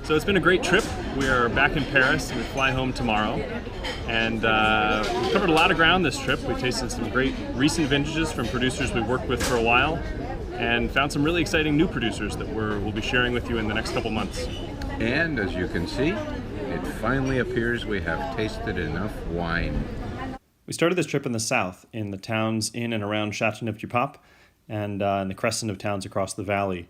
So it's been a great trip. We are back in Paris. We fly home tomorrow. And we've covered a lot of ground this trip. We tasted some great recent vintages from producers we've worked with for a while and found some really exciting new producers that we'll be sharing with you in the next couple months. And as you can see, it finally appears we have tasted enough wine. We started this trip in the south, in the towns in and around Châteauneuf-du-Pape and in the crescent of towns across the valley.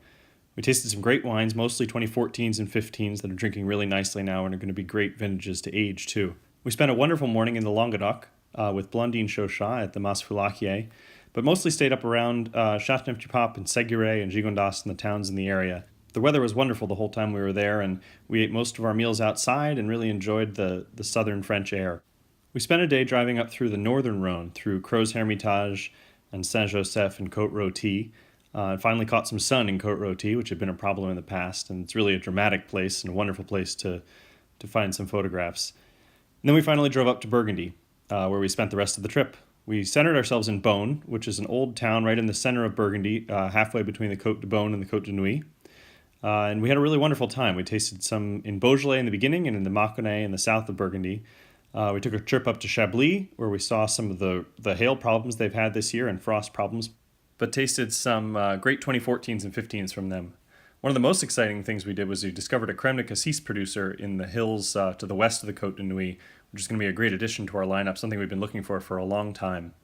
We tasted some great wines, mostly 2014s and 15s that are drinking really nicely now and are going to be great vintages to age too. We spent a wonderful morning in the Languedoc with Blandine Chauchat at the Mas Foulaquier, but mostly stayed up around Châteauneuf-du-Pape and Séguret and Gigondas and the towns in the area. The weather was wonderful the whole time we were there, and we ate most of our meals outside and really enjoyed the southern French air. We spent a day driving up through the northern Rhône, through Crozes-Hermitage and Saint-Joseph and Côte-Rôtie, and finally caught some sun in Côte-Rôtie, which had been a problem in the past, and it's really a dramatic place and a wonderful place to find some photographs. And then we finally drove up to Burgundy, where we spent the rest of the trip. We centered ourselves in Beaune, which is an old town right in the center of Burgundy, halfway between the Côte de Beaune and the Côte de Nuits. And we had a really wonderful time. We tasted some in Beaujolais in the beginning and in the Mâconnais in the south of Burgundy. We took a trip up to Chablis, where we saw some of the hail problems they've had this year and frost problems, but tasted some great 2014s and 15s from them. One of the most exciting things we did was we discovered a Crème de Cassis producer in the hills to the west of the Côte de Nuits, which is going to be a great addition to our lineup, something we've been looking for a long time.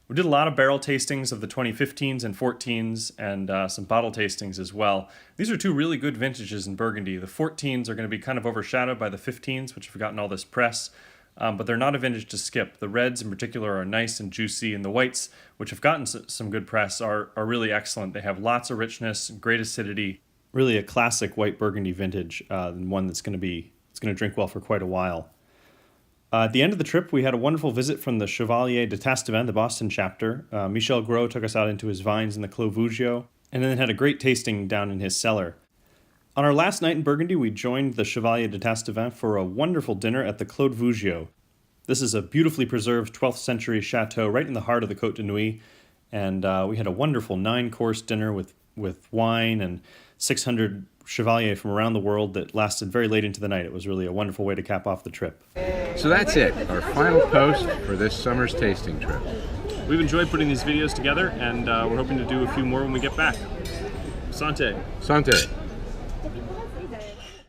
We did a lot of barrel tastings of the 2015s and 14s and some bottle tastings as well. These are two really good vintages in Burgundy. The 14s are going to be kind of overshadowed by the 15s, which have gotten all this press. But they're not a vintage to skip. The reds in particular are nice and juicy, and the whites, which have gotten some good press, are really excellent. They have lots of richness, great acidity. Really a classic white Burgundy vintage, and one that's going to drink well for quite a while. At the end of the trip, we had a wonderful visit from the Chevalier de Tastavin, the Boston chapter. Michel Gros took us out into his vines in the Clos Vougeot, and then had a great tasting down in his cellar. On our last night in Burgundy, we joined the Chevalier de Tastavin for a wonderful dinner at the Clos Vougeot. This is a beautifully preserved 12th century chateau right in the heart of the Côte de Nuits, and we had a wonderful 9-course dinner with wine and 600 Chevalier from around the world that lasted very late into the night. It was really a wonderful way to cap off the trip. So that's it, our final post for this summer's tasting trip. We've enjoyed putting these videos together, and we're hoping to do a few more when we get back. Santé. Santé.